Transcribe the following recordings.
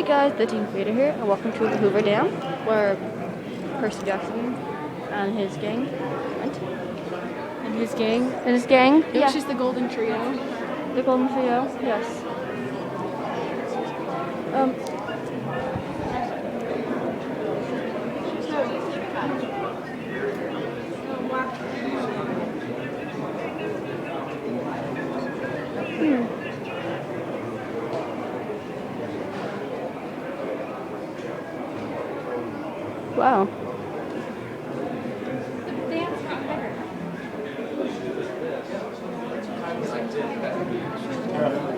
Hey guys, the Team Creator here, and welcome to the Hoover Dam, where Percy Jackson and his gang went. And his gang? It was just the Golden Trio. The Golden Trio, yes. Wow.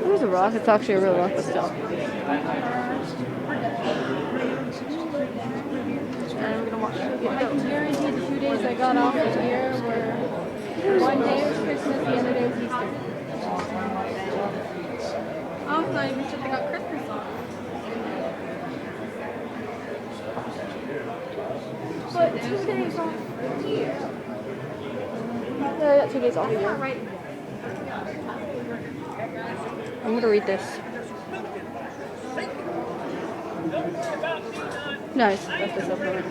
There's a rock. It's actually a real rock, but still. And we're gonna watch it. I can guarantee the 2 days I got off of here were one day was Christmas, the other day was Easter. Oh, it's not even sure they got Christmas off. But 2 days off here. Yeah, I got 2 days off here. Right. I'm gonna read this. Nice. That's this up there.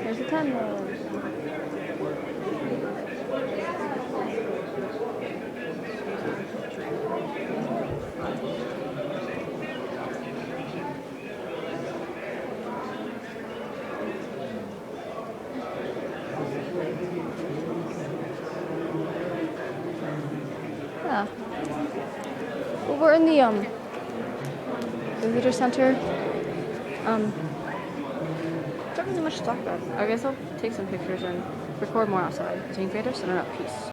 There's a 10 though. Yeah. Well, we're in the visitor center. Don't really much to talk about. I guess I'll take some pictures and record more outside. Team Creator, signing out. Peace.